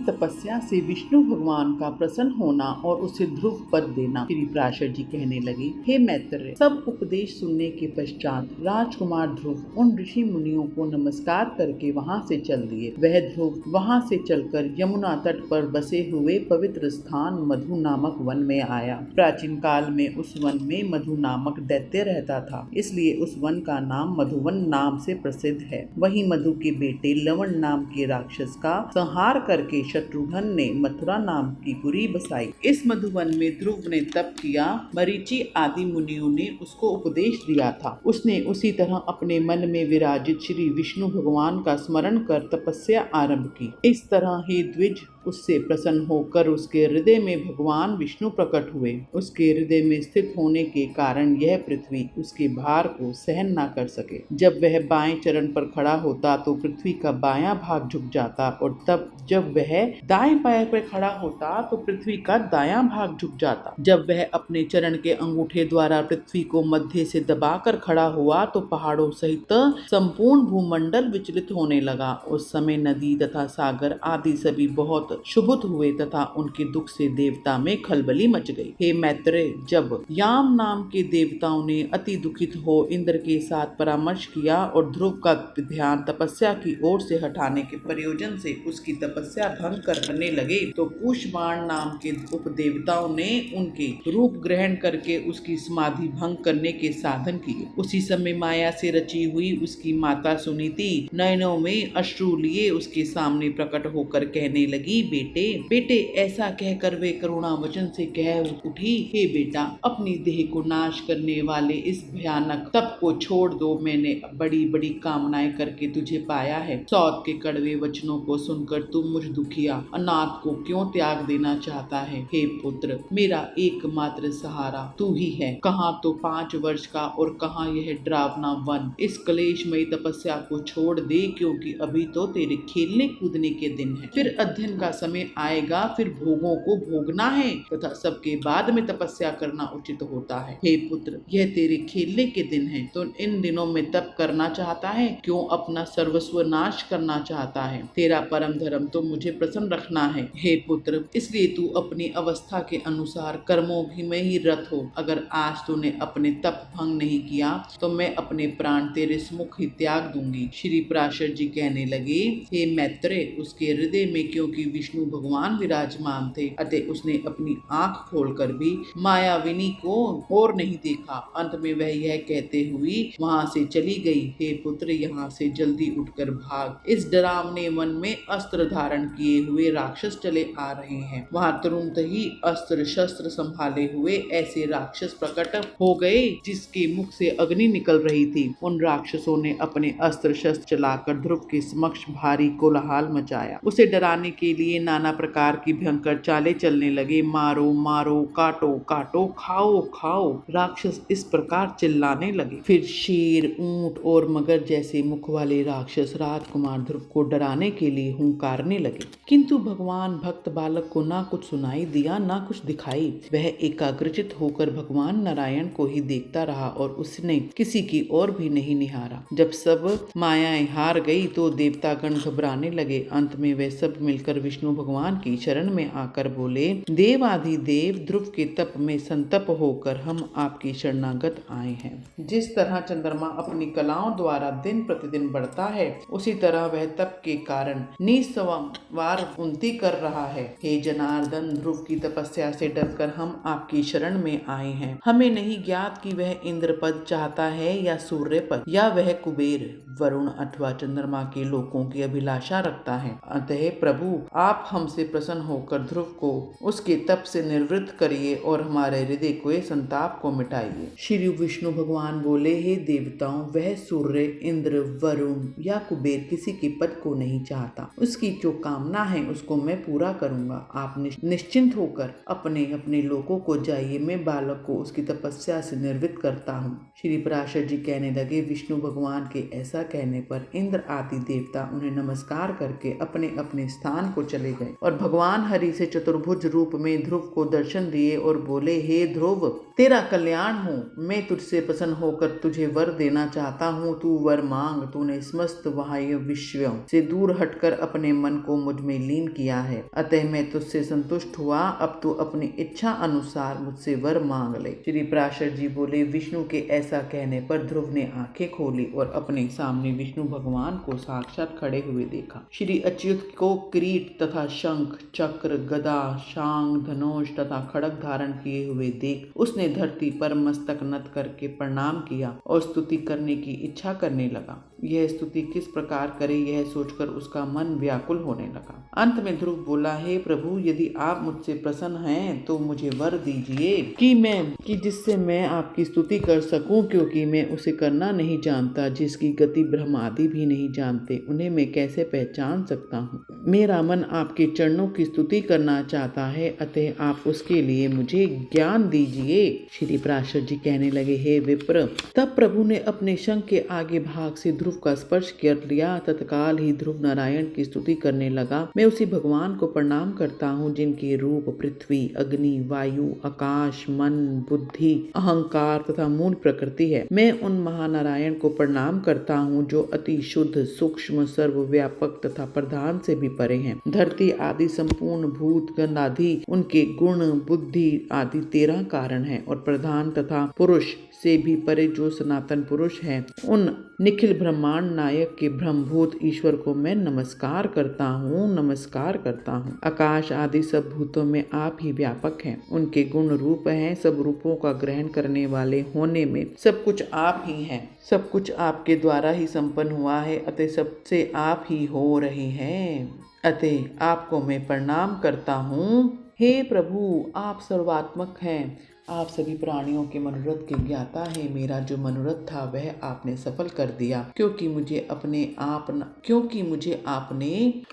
तपस्या से विष्णु भगवान का प्रसन्न होना और उसे ध्रुव पद देना। श्री पराशर जी कहने लगे, हे मैत्रेय, सब उपदेश सुनने के पश्चात राजकुमार ध्रुव उन ऋषि मुनियों को नमस्कार करके वहां से चल दिए। वह ध्रुव वहां से चलकर यमुना तट पर बसे हुए पवित्र स्थान मधु नामक वन में आया। प्राचीन काल में उस वन में मधु नामक दैत्य रहता था, इसलिए उस वन का नाम मधुवन नाम से प्रसिद्ध है। वहीं मधु के बेटे लवण नाम के राक्षस का संहार करके शत्रुघ्न ने मथुरा नाम की पुरी बसाई। इस मधुवन में ध्रुव ने तप किया। मरीचि आदि मुनियों ने उसको उपदेश दिया था। उसने उसी तरह अपने मन में विराजित श्री विष्णु भगवान का स्मरण कर तपस्या आरंभ की। इस तरह हे द्विज, उससे प्रसन्न होकर उसके हृदय में भगवान विष्णु प्रकट हुए। उसके हृदय में स्थित होने के कारण यह पृथ्वी उसके भार को सहन न कर सके। जब वह बाएं चरण पर खड़ा होता तो पृथ्वी का बायां भाग झुक जाता, और तब जब वह दाएं पैर पर खड़ा होता तो पृथ्वी का दायां भाग झुक जाता। जब वह अपने चरण के अंगूठे द्वारा पृथ्वी को मध्य से दबाकर खड़ा हुआ तो पहाड़ों सहित संपूर्ण भूमंडल विचलित होने लगा। उस समय नदी तथा सागर आदि सभी बहुत क्षुब्ध हुए तथा उनके दुख से देवता में खलबली मच गई। हे मैत्रेय, जब याम नाम के देवताओं ने अति दुखित हो इंद्र के साथ परामर्श किया और ध्रुव का ध्यान तपस्या की ओर से हटाने के प्रयोजन से उसकी तपस्या भंग करने लगे, तो कुशबाण नाम के उपदेवताओं ने उनके रूप ग्रहण करके उसकी समाधि भंग करने के साधन किए। उसी समय माया से रची हुई उसकी माता सुनीति नयनों में अश्रु लिए उसके सामने प्रकट होकर कहने लगी, बेटे बेटे, ऐसा कहकर वे करुणा वचन से कह उठी, हे बेटा, अपनी देह को नाश करने वाले इस भयानक तप को छोड़ दो। मैंने बड़ी बड़ी कामनाएं करके तुझे पाया है। सौत के कड़वे वचनों को सुनकर तुम मुझ दुखिया अनाथ को क्यों त्याग देना चाहता है? हे पुत्र, मेरा एकमात्र सहारा तू ही है। कहाँ तो 5 वर्ष का और कहाँ यह डरावना वन। इस क्लेशमयी तपस्या को छोड़ दे, क्योंकि अभी तो तेरे खेलने कूदने के दिन है। फिर अध्ययन का समय आएगा, फिर भोगों को भोगना है तथा सबके बाद में तपस्या करना उचित होता है। हे पुत्र, यह तेरे खेलने के दिन है, तो इन दिनों में तप करना चाहता है? क्यों अपना सर्वस्व नाश करना चाहता है? तेरा परम धर्म तो मुझे प्रसन्न रखना है। हे पुत्र, इसलिए तू अपनी अवस्था के अनुसार कर्मों में ही रत हो। अगर आज तूने अपने तप भंग नहीं किया तो मैं अपने प्राण तेरे सम्मुख ही त्याग दूंगी। श्री पराशर जी कहने लगे, हे मैत्रेय, उसके हृदय में क्योंकि विष्णु भगवान विराजमान थे, अतः उसने अपनी आंख खोलकर भी मायाविनी को और नहीं देखा। अंत में वह यह कहते हुई वहां से चली गई, हे पुत्र, यहाँ से जल्दी उठकर भाग। इस डरावने वन में अस्त्र धारण किए हुए राक्षस चले आ रहे हैं। वहां तुरंत ही अस्त्र शस्त्र संभाले हुए ऐसे राक्षस प्रकट हो गए जिसके मुख से अग्नि निकल रही थी। उन राक्षसों ने अपने अस्त्र शस्त्र चलाकर ध्रुव के समक्ष भारी कोलाहल मचाया। उसे डराने के लिए नाना प्रकार की भयंकर चालें चलने लगे। मारो मारो, काटो काटो, खाओ खाओ, राक्षस इस प्रकार चिल्लाने लगे। फिर शेर, ऊंट और मगर जैसे मुख वाले राक्षस राजकुमार ध्रुव को डराने के लिए हुंकारने लगे, किंतु भगवान भक्त बालक को ना कुछ सुनाई दिया ना कुछ दिखाई। वह एकाग्रचित होकर भगवान नारायण को ही देखता रहा और उसने किसी की ओर भी नहीं निहारा। जब सब मायाएं हार गई तो देवतागण घबराने लगे। अंत में वे सब मिलकर विष्णु भगवान की शरण में आकर बोले, देवाधिदेव ध्रुव के तप में संतप होकर हम आपकी शरणागत आए हैं। जिस तरह चंद्रमा अपनी कलाओं द्वारा दिन प्रतिदिन बढ़ता है, उसी तरह वह तप के कारण निस्वार उन्नति कर रहा है। हे जनार्दन, ध्रुव की तपस्या से डरकर हम आपकी शरण में आए हैं। हमें नहीं ज्ञात कि वह इंद्र पद चाहता है या सूर्य पद, या वह कुबेर, वरुण अथवा चंद्रमा के लोकों की अभिलाषा रखता है। अतः प्रभु, आप हमसे प्रसन्न होकर ध्रुव को उसके तप से निवृत्त करिए और हमारे हृदय के संताप को मिटाइए। श्री विष्णु भगवान बोले, हे देवताओं, वह सूर्य, इंद्र, वरुण या कुबेर किसी के पद को नहीं चाहता। उसकी जो कामना है उसको मैं पूरा करूंगा। आप निश्चिंत होकर अपने अपने लोकों को जाइए। मैं बालक को उसकी तपस्या से निर्वृत्त करता हूँ। श्री पराशर जी कहने लगे, विष्णु भगवान के ऐसा कहने पर इंद्र आदि देवता उन्हें नमस्कार करके अपने अपने स्थान को चले गए और भगवान हरि से चतुर्भुज रूप में ध्रुव को दर्शन दिए और बोले, हे ध्रुव, तेरा कल्याण हो, मैं तुझसे प्रसन्न होकर तुझे वर देना चाहता हूँ। तू वर मांग। तूने समस्त बाह्य विषयों से दूर हटकर अपने मन को मुझ में लीन किया है, अतः मैं तुझसे संतुष्ट हुआ। अब तू अपनी इच्छा अनुसार मुझसे वर मांग ले। श्री पराशर जी बोले, विष्णु के ऐसा कहने पर ध्रुव ने आंखें खोली और अपने सामने विष्णु भगवान को साक्षात खड़े हुए देखा। श्री अच्युत को किरीट तथा शंख, चक्र, गदा, शांग, धनुष तथा खड्ग धारण किए हुए देख उसने धरती पर मस्तक नत करके प्रणाम किया और स्तुति करने की इच्छा करने लगा। यह स्तुति किस प्रकार करे यह सोचकर उसका मन व्याकुल होने लगा। अंत में ध्रुव बोला, हे प्रभु, यदि आप मुझसे प्रसन्न हैं तो मुझे वर दीजिए कि जिससे मैं आपकी स्तुति कर सकूं, क्योंकि मैं उसे करना नहीं जानता जिसकी गति ब्रह्म आदि भी नहीं जानते। उन्हें मैं कैसे पहचान सकता हूँ। मेरा मन आपके चरणों की स्तुति करना चाहता है, अतः आप उसके लिए मुझे ज्ञान दीजिए। श्री पराशर जी कहने लगे, हे विप्र, तब प्रभु ने अपने शंख के आगे भाग से ध्रुव का स्पर्श कर लिया। तत्काल ही ध्रुव नारायण की स्तुति करने लगा। मैं उसी भगवान को प्रणाम करता हूँ जिनके रूप पृथ्वी, अग्नि, वायु, आकाश, मन, बुद्धि, अहंकार तथा मूल प्रकृति है। मैं उन महानारायण को प्रणाम करता हूँ जो अति शुद्ध, सूक्ष्म, सर्वव्यापक तथा प्रधान से भी परे हैं। धरती आदि संपूर्ण भूत गण आदि उनके गुण, बुद्धि आदि 13 कारण हैं और प्रधान तथा पुरुष से भी परे जो सनातन पुरुष हैं, उन निखिल ब्रह्मांड नायक के ब्रह्मभूत ईश्वर को मैं नमस्कार करता हूँ। आकाश आदि सब भूतों में आप ही व्यापक हैं। उनके गुण रूप हैं, सब रूपों का ग्रहण करने वाले होने में सब कुछ आप ही हैं। सब कुछ आपके द्वारा ही संपन्न हुआ है, अतः सबसे आप ही हो रहे हैं। अतः आपको मैं प्रणाम करता हूँ। हे प्रभु, आप सर्वात्मक हैं। आप सभी प्राणियों के मनोरथ के ज्ञाता है। मेरा जो मनोरथ था वह आपने सफल कर दिया, क्योंकि मुझे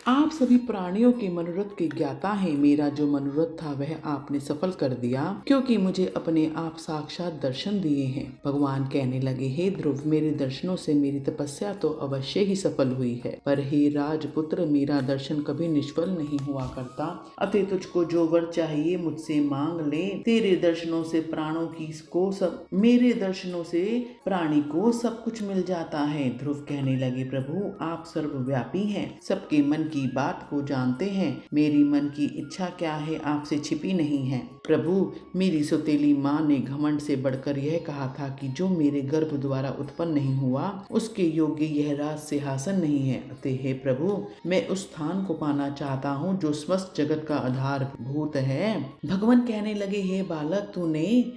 आप सभी प्राणियों के मनोरथ के ज्ञाता है। मेरा जो मनोरथ था वह आपने सफल कर दिया, क्योंकि मुझे अपने आप साक्षात दर्शन दिए हैं। भगवान कहने लगे, हे ध्रुव, मेरे दर्शनों से मेरी तपस्या तो अवश्य ही सफल हुई है, पर हे राजपुत्र, मेरा दर्शन कभी निष्फल नहीं हुआ करता। अतः तुझको जो वर चाहिए मुझसे मांग ले। तेरे दर्शनों से प्राणों की को सब मेरे दर्शनों से प्राणी को सब कुछ मिल जाता है। ध्रुव कहने लगे, प्रभु, आप सर्वव्यापी हैं, सबके मन की बात को जानते हैं। मेरी मन की इच्छा क्या है आपसे छिपी नहीं है। प्रभु, मेरी सौतेली माँ ने घमंड से बढ़कर यह कहा था कि जो मेरे गर्भ द्वारा उत्पन्न नहीं हुआ उसके योग्य यह राज सिंहासन नहीं है। अतः हे प्रभु, मैं उस स्थान को पाना चाहता हूँ जो समस्त जगत का आधारभूत है। भगवान कहने लगे, हे बालक, तूने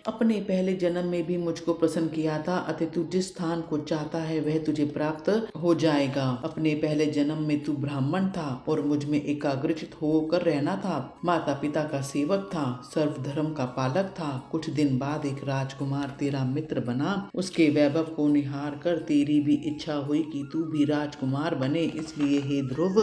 अपने पहले जन्म में भी मुझको प्रसन्न किया था, अतः तू जिस स्थान को चाहता है वह तुझे प्राप्त हो जाएगा। अपने पहले जन्म में तू ब्राह्मण था और मुझ में एकाग्रचित होकर रहना था, माता पिता का सेवक था, सर्व धर्म का पालक था। कुछ दिन बाद एक राजकुमार तेरा मित्र बना। उसके वैभव को निहार कर तेरी भी इच्छा हुई कि तू भी राजकुमार बने। इसलिए हे ध्रुव,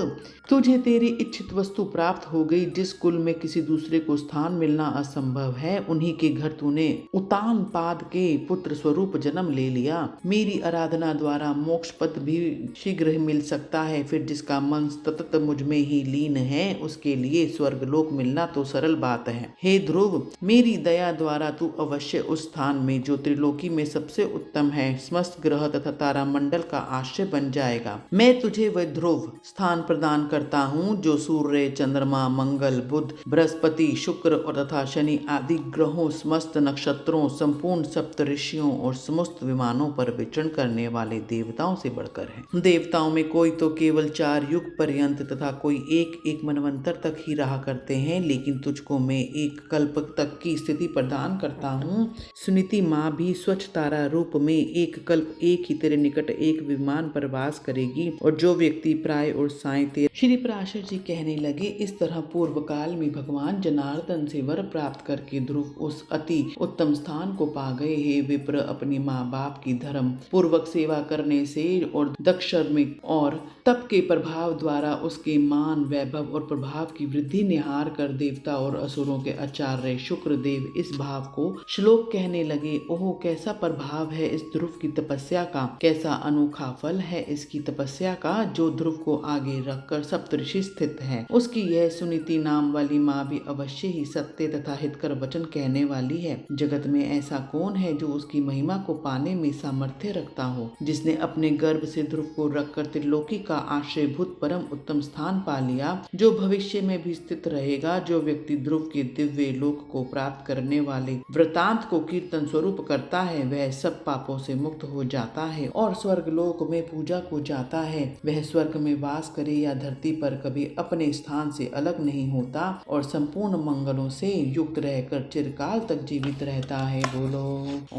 तुझे तेरी इच्छित वस्तु प्राप्त हो गई। जिस कुल में किसी दूसरे को स्थान मिलना असंभव है, उन्हीं के घर तूने उतान पाद के पुत्र स्वरूप जन्म ले लिया। मेरी आराधना द्वारा मोक्ष पद भी शीघ्र ही मिल सकता है। फिर जिसका मन सतत मुझ में ही लीन है उसके लिए स्वर्गलोक मिलना तो सरल बात है। हे ध्रुव, मेरी दया द्वारा तू अवश्य उस स्थान में जो त्रिलोकी में सबसे उत्तम है, समस्त ग्रह तथा तारा मंडल का आश्रय बन जाएगा। मैं तुझे वह ध्रुव स्थान प्रदान करता हूँ जो सूर्य, चंद्रमा, मंगल, बुध, बृहस्पति, शुक्र और तथा शनि आदि ग्रहों, समस्त नक्षत्रों, संपूर्ण सप्त ऋषियों और समस्त विमानों पर विचरण करने वाले देवताओं से बढ़कर है। देवताओं में कोई तो केवल 4 युग पर्यंत तथा कोई एक मनवंतर तक ही रहा करते हैं, लेकिन तुझको मैं एक कल्प तक की स्थिति प्रदान करता हूँ। सुनीति माँ भी स्वच्छ तारा रूप में एक कल्प एक ही तेरे निकट एक विमान पर वास करेगी। और जो व्यक्ति प्राय और साय तेरे श्री पराशर जी कहने लगे, इस तरह पूर्व काल में भगवान जनार्दन से वर प्राप्त करके ध्रुव उस अति उत्तम स्थान को पा गए। हे विप्र, अपनी माँ बाप की धर्म पूर्वक सेवा करने से और दक्ष श्रमिक और तप के प्रभाव द्वारा उसके मान, वैभव और प्रभाव की वृद्धि निहार कर देवता और असुरों के आचार्य शुक्रदेव इस भाव को श्लोक कहने लगे। ओह, कैसा प्रभाव है इस ध्रुव की तपस्या का, कैसा अनोखा फल है इसकी तपस्या का, जो ध्रुव को आगे रखकर सप्तऋषि स्थित है। उसकी यह सुनीति नाम वाली माँ भी अवश्य ही सत्य तथा हितकर वचन कहने वाली है। जगत में ऐसा कौन है जो उसकी महिमा को पाने में सामर्थ्य रखता हो, जिसने अपने गर्भ से ध्रुव को रखकर त्रिलोकी का आश्रयभूत परम उत्तम स्थान पा लिया, जो भविष्य में भी स्थित रहेगा। जो व्यक्ति ध्रुव के दिव्य लोक को प्राप्त करने वाले वृतांत को कीर्तन स्वरूप करता है, वह सब पापों से मुक्त हो जाता है और स्वर्ग लोक में पूजा को जाता है। वह स्वर्ग में वास करे या धरती पर कभी अपने स्थान से अलग नहीं होता और संपूर्ण मंगलों से युक्त रहकर चिरकाल तक जीवित रहता है। बोलो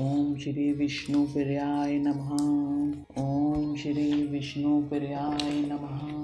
ओम श्री विष्णु प्रियाय नमः। ओम श्री विष्णु प्रियाय नमः।